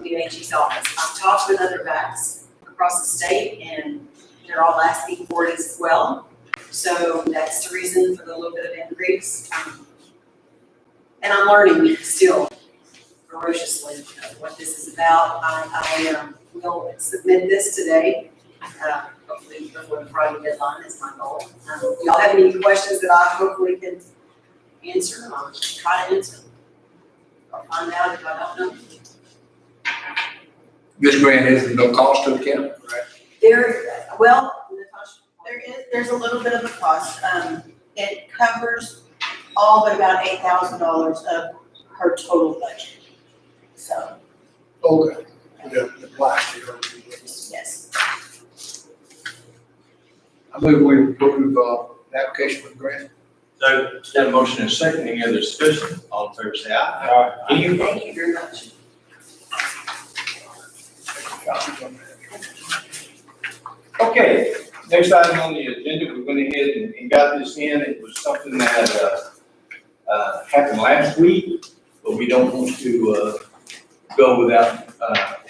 DHE's office. I've talked with other VACs across the state, and they're all asking for it as well. So that's the reason for the little bit of increase. And I'm learning still ferociously what this is about. I will submit this today, hopefully before the Friday deadline is my goal. Y'all have any questions that I hopefully can answer? I'll try to answer. I'll find out if I don't know. This grant is no cost to the county, right? There's a little bit of a cost. It covers all but about $8,000 of her total budget. So, Okay. The last year. yes. I move we approve, the application for the grant. So, got a motion and a second, any other discussion? All in favor, say aye. Any Thank you very much. Okay, next item on the agenda, we went ahead and got this in. It was something that happened last week, but we don't want to go without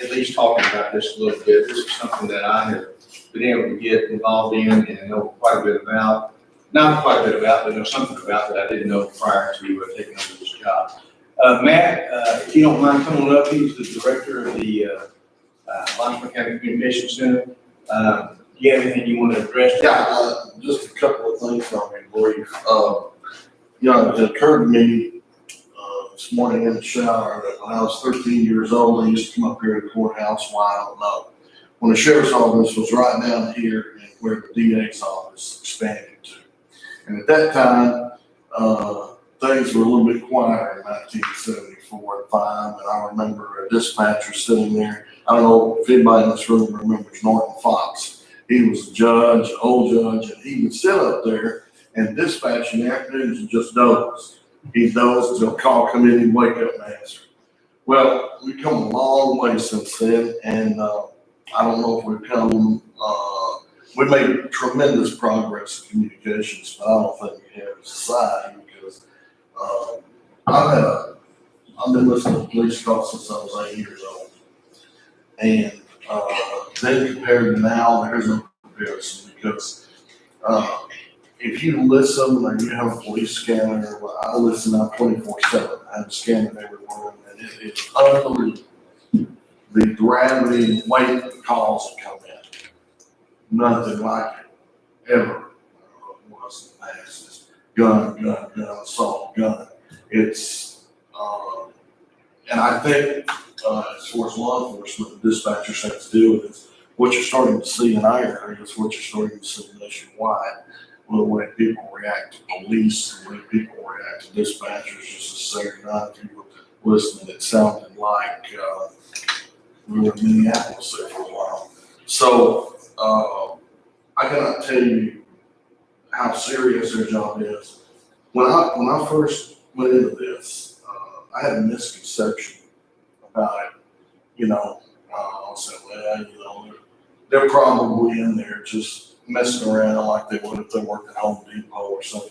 at least talking about this a little bit. This is something that I have been able to get involved in and know quite a bit about. Not quite a bit about, but know something about that I didn't know prior to taking over this job. Matt, if you don't mind coming up, he's the director of the Lawrence County Communication Center. Do you have anything you want to address? Yeah, just a couple of things on me, brief. You know, it occurred to me, this morning in the shower that when I was 13 years old, I used to come up here to the courthouse. Why, I don't know. When the sheriff's office was right down here and where the DA's office expanded to. And at that time, things were a little bit quieter in 1974 and 5. And I remember a dispatcher sitting there. I don't know if anybody in this room remembers Norton Fox. He was a judge, old judge, and he would sit up there and dispatch in the afternoons and just doze. He dozed until a call come in, he'd wake up and answer. Well, we've come a long way since then, and I don't know if we've come, we made tremendous progress in communications, but I don't think we have as a society because I've been listening to police calls since I was 8 years old. And then compared to now, there's no comparison because if you listen or you have a police scanner, I listen now 24/7. I have a scanner in every room, and it is unbelievable the gravity and weight of the calls that come in. Nothing like it ever was in the past. It's gun, assault, gun. It's and I think as far as law enforcement, the dispatchers have to deal with is what you're starting to see in our area is what you're starting to see nationwide. The way people react to police, the way people react to dispatchers, just to say or not, if you were listening, it sounded like we were in Minneapolis there for a while. So I cannot tell you how serious their job is. When I first went into this, I had a misconception about it. You know, I said, well, you know, they're probably in there just messing around like they would if they worked at Home Depot or something.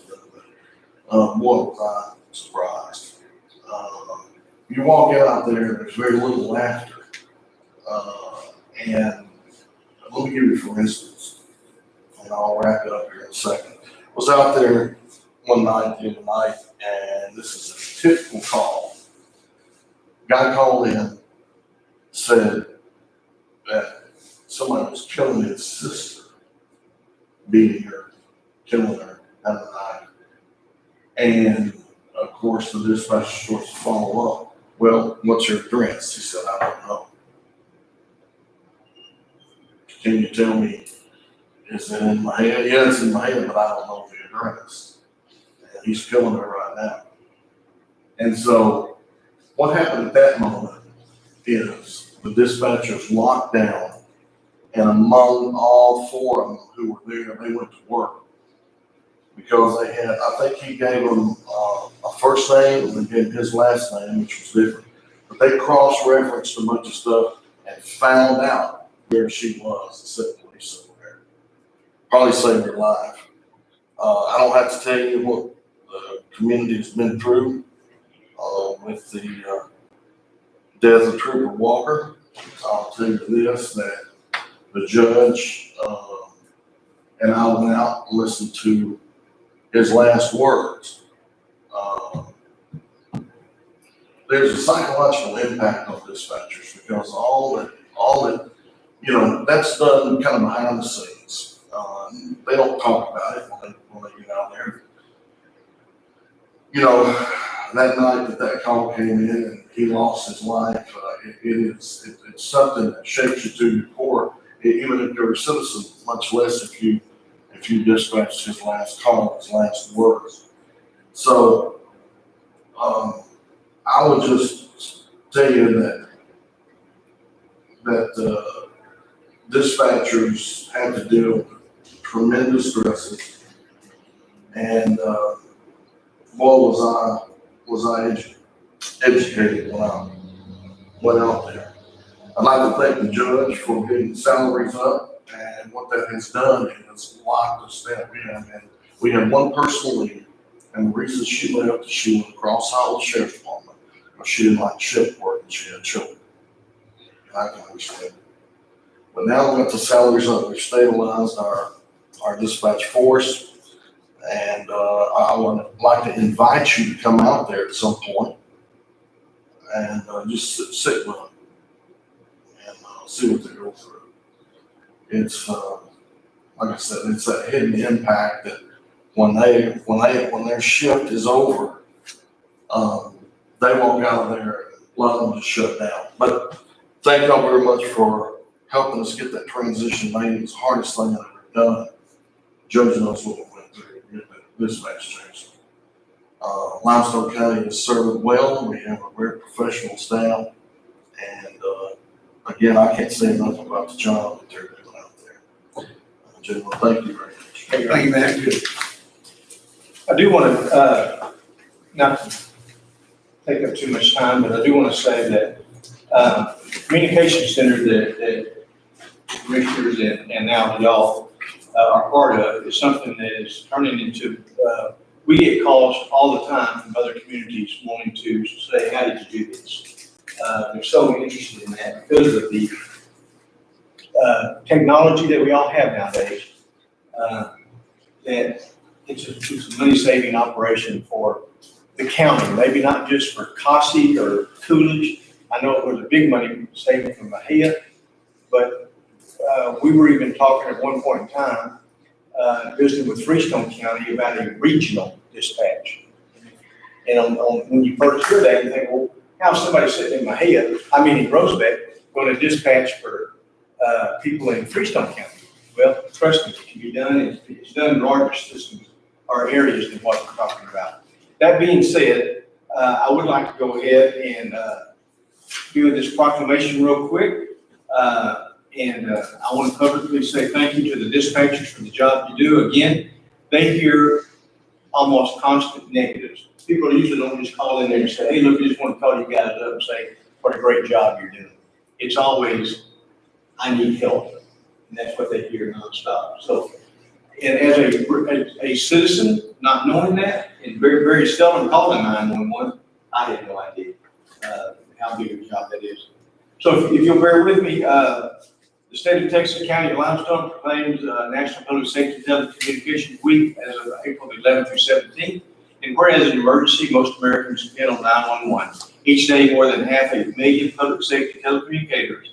But boy, was I surprised. You walk out there, there's very little laughter. And let me give you for instance, and I'll wrap it up here in a second. I was out there one night the other night, and this is a typical call. Guy called in, said that somebody was killing his sister, beating her, killing her out of the night. And of course, the dispatcher starts to follow up. Well, what's your address? He said, I don't know. Can you tell me, is it in my head? Yeah, it's in my head, but I don't know the address. And he's killing her right now. And so what happened at that moment is the dispatchers locked down, and among all four of them who were there, they went to work because they had, I think he gave them a first name and then his last name, which was different. But they cross-referenced a bunch of stuff and found out where she was and sent police over there. Probably saved her life. I don't have to tell you what the community has been through with the death of Trooper Walker. I'll tell you this, that the judge, and I went out and listened to his last words. There's a psychological impact on dispatchers because all that, that's done kind of behind the scenes. They don't talk about it when they get out there. That night that call came in and he lost his life, it's something that shakes you to your core, even if you're a citizen, much less if you dispatched his last call, his last words. So, I would just tell you that dispatchers have to deal with tremendous stresses, and boy, was I educated when I went out there. I'd like to thank the judge for getting salaries up, and what that has done is locked us down. And we had one person leave, and the reason she left is she went across Hollow Sheriff's Department because she didn't like shift work and she had children. And I can understand. But now we got the salaries up, we've stabilized our dispatch force. And I would like to invite you to come out there at some point and just sit with them and see what they go through. It's like I said, it's that hidden impact that when their shift is over, they walk out of there and let them just shut down. But thank y'all very much for helping us get that transition made. It was the hardest thing I've ever done. Judge knows what we went through. Dispatch change. Limestone County is served well. We have a very professional staff, and again, I can't say enough about the job that they're doing out there. Gentlemen, thank you very much. Thank you, man. I do want to, not to take up too much time, but I do want to say that the communication center that commissioners and now y'all are part of is something that is turning into, we get calls all the time from other communities wanting to say, how did you do this? They're so interested in that because of the technology that we all have nowadays, that it's a money-saving operation for the county, maybe not just for Cossie or Coolidge. I know it was a big money saving for Mahia, but we were even talking at one point in time, visiting with Freestone County about a regional dispatch. And when you first hear that, you think, well, how's somebody sitting in Mahia, in Rosebeck, going to dispatch for people in Freestone County? Well, trust me, it can be done. It's done in larger systems or areas than what we're talking about. That being said, I would like to go ahead and do this proclamation real quick. And I want to publicly say thank you to the dispatchers for the job you do. Again, they hear almost constant negatives. People usually don't just call in there and say, hey, look, I just want to call you guys up and say what a great job you're doing. It's always, I need help. And that's what they hear nonstop. So, and as a citizen, not knowing that, and very, very seldom calling 911, I had no idea how big a job that is. So if you'll bear with me, the state of Texas County of Limestone proclaims National Public Safety Telecommunications Week as of April 11th through 17th. And whereas an emergency, most Americans depend on 911. Each day, more than 500,000 public safety telecommunicators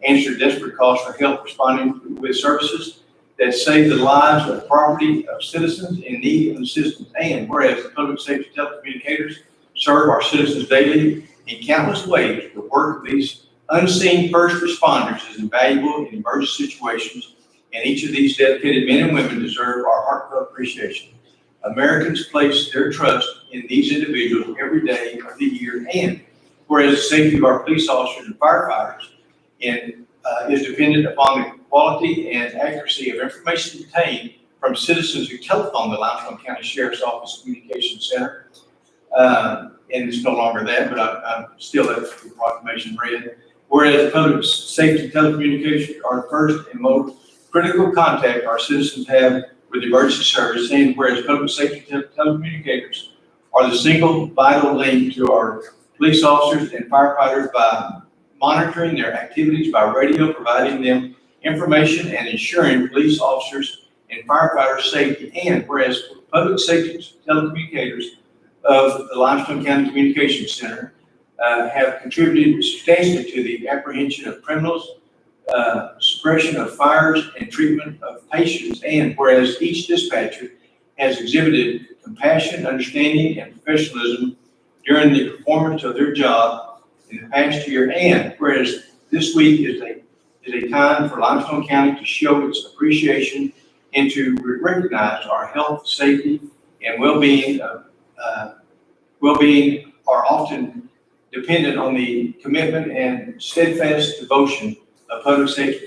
answer desperate calls for help responding with services that save the lives of property of citizens in need of assistance. And whereas the public safety telecommunicators serve our citizens daily in countless ways, the work of these unseen first responders is invaluable in emergency situations, and each of these dedicated men and women deserve our heartfelt appreciation. Americans place their trust in these individuals every day of the year, and whereas the safety of our police officers and firefighters is dependent upon the quality and accuracy of information obtained from citizens who telephone the Limestone County Sheriff's Office Communications Center. And it's no longer that, but I'm still at the proclamation read. Whereas public safety telecommunications are the first and most critical contact our citizens have with emergency service, and whereas public safety telecommunicators are the single vital link to our police officers and firefighters by monitoring their activities by radio, providing them information and ensuring police officers and firefighter safety. And whereas public safety telecommunicators of the Limestone County Communications Center have contributed substantially to the apprehension of criminals, suppression of fires, and treatment of patients. And whereas each dispatcher has exhibited compassion, understanding, and professionalism during the performance of their job in the past year. And whereas this week is a time for Limestone County to show its appreciation and to recognize our health, safety, and well-being are often dependent on the commitment and steadfast devotion of public safety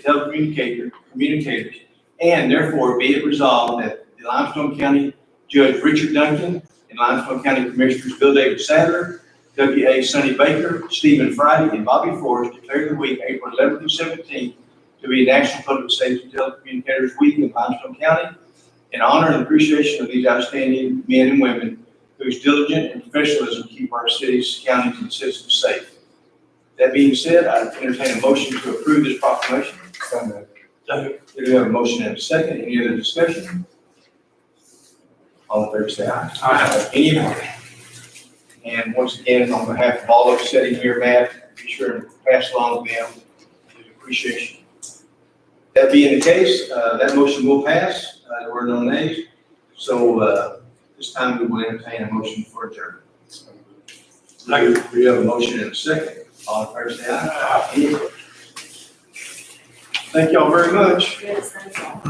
communicators, and therefore be it resolved that the Limestone County Judge Richard Duncan and Limestone County Commissioners Bill David Sadler, W.A. Sonny Baker, Stephen Friday, and Bobby Forrest declare the week April 11th through 17th to be National Public Safety Telecommunicators Week in Limestone County in honor and appreciation of these outstanding men and women whose diligent and professionalism keep our cities, counties, and citizens safe. That being said, I entertain a motion to approve this proclamation. Do we have a motion and a second? Any other discussion? All in favor, say aye. Aye. Any opposed? And once again, on behalf of all of us sitting here, Matt, be sure to pass along to them his appreciation. That being the case, that motion will pass. There were no nays. So this time we will entertain a motion for adjournment. We have a motion and a second. All in favor, say aye. Any opposed? Thank y'all very much. Yes, thanks all.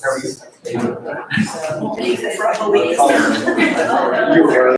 How are you? So, for a whole week. You were